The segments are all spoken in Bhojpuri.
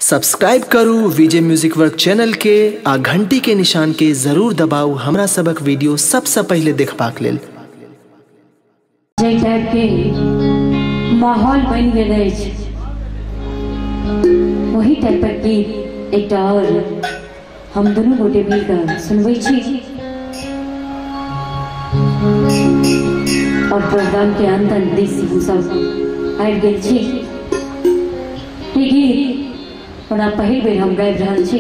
सब्सक्राइब करू विजय म्यूजिक वर्क चैनल के आ घंटी के निशान के जरूर दबाऊ हमरा सबक वीडियो सबसे पहले देखबाक लेल। जे टाइप के माहौल बन गए वही टाइप पर गीत एक और हम दोनों गोटे मिलकर सुनबै छी और प्रोग्राम के अंत दिस हम सब आबि गेल छी। ई गीत हमरा पहिल बेर हम गाबि रहल छी,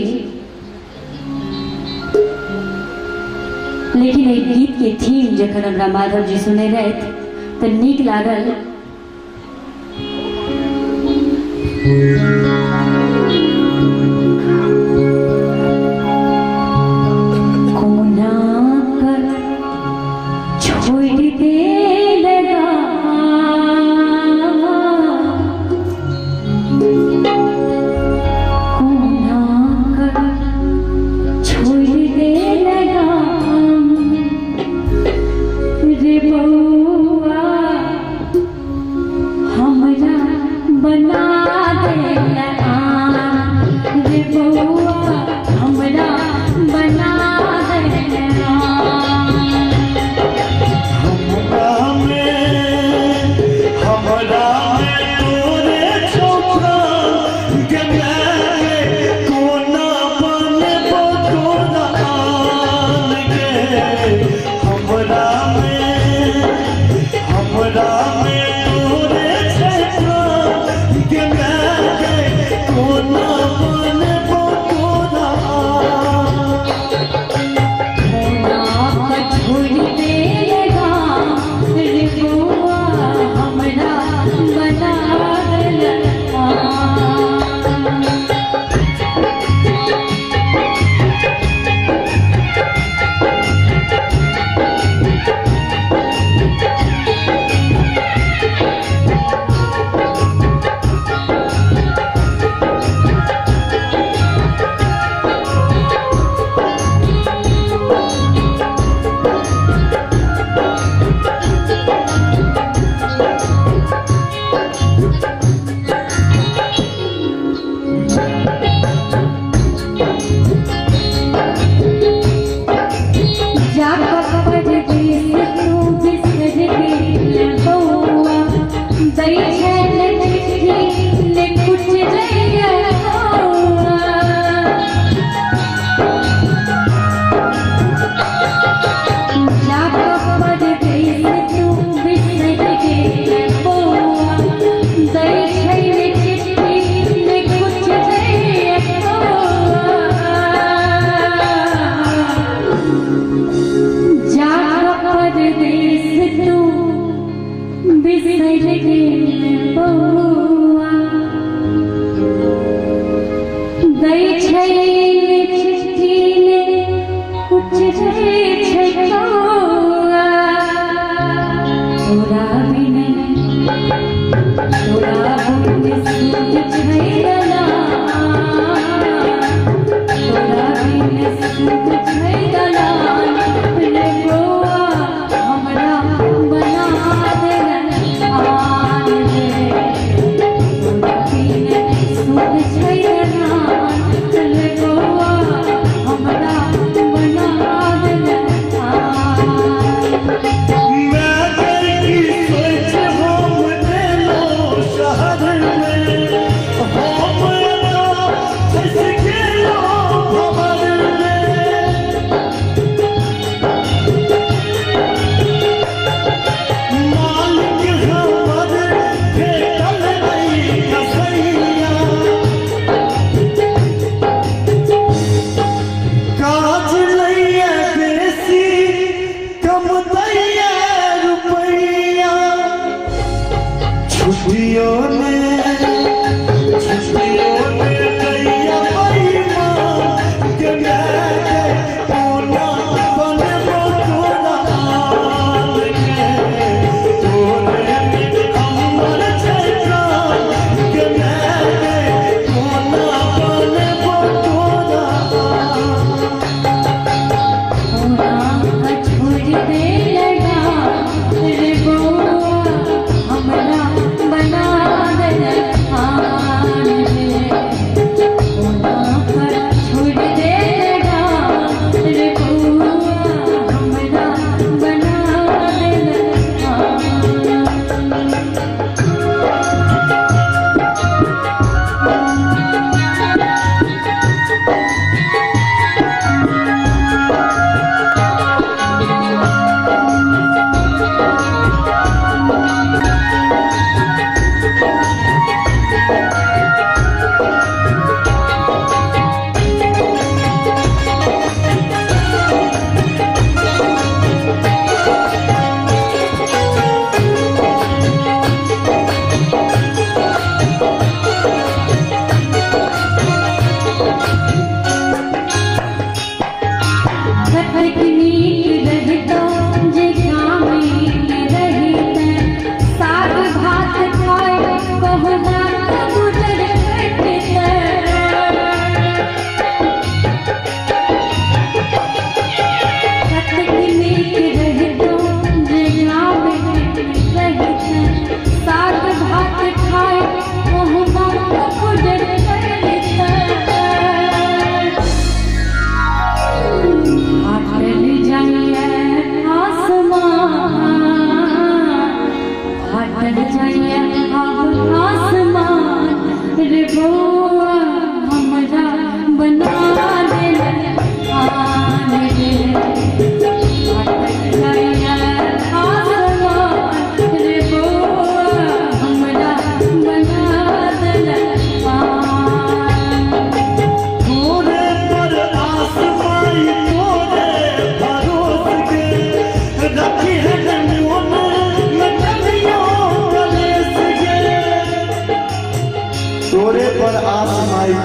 लेकिन एहि गीत के थीम जखन हमरा माधव जी सुने रहथि तो नीक लागल।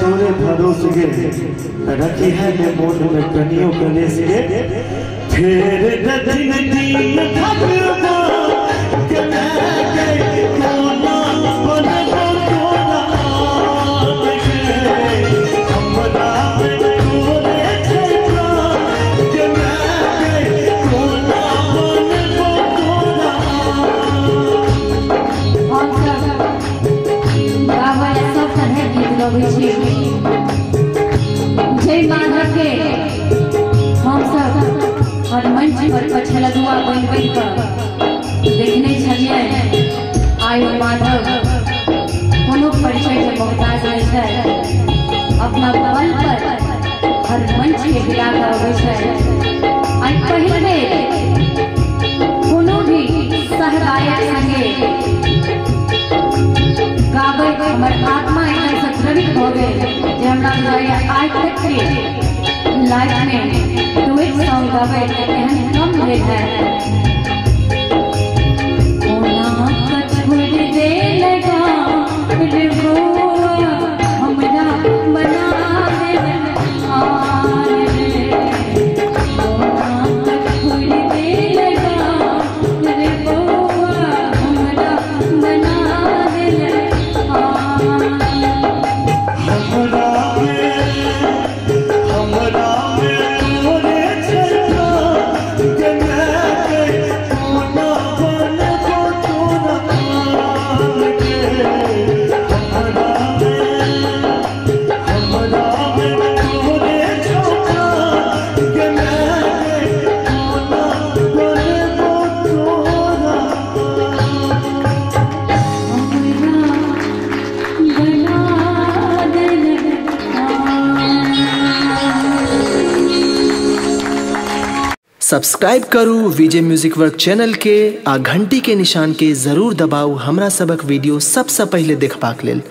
तोरे भरोस गे रखी है ने मोन में कनियों कलेस गे फेर दिन दिन भगवान के मैं कोना बनबो तोरा के हमरा में तोरे छेड़ा के मैं कोना बनबो तोरा हम सब गावल सब तरह गीत गबै छी जय माधव के हम सब और मंच पर पछलुआ बन बन कर देखने छलिए आयु माधव कोनो परिचय के मोहताज नहीं है अपना बल पर हर मंच के गिरा कर अबै छै आई पहिल बेर कोनो भी सहगायक संगे गाबै हमर आत्मा एकदम से द्रवित हो गए जे हमरा बुझाइए आज तक के लाइफ में डुएट सॉन्ग गाबै एहन कम भेल है ओना कछुड़ दे लगा रे गोवा हमरा बना दे आन रे ओना कछुड़ दे लगा रे गोवा हमरा बना दे आन हमरा में तोरे छेड़ा के मैं कोना बनबो तोरा के हमरा में तोरे छेड़ा के मैं कोना बनबो तोरा सब्सक्राइब करू विजय म्यूजिक वर्क चैनल के आ घंटी के निशान के जरूर दबाऊ हमरा सबक वीडियो सबसे पहले देखबाक लेल।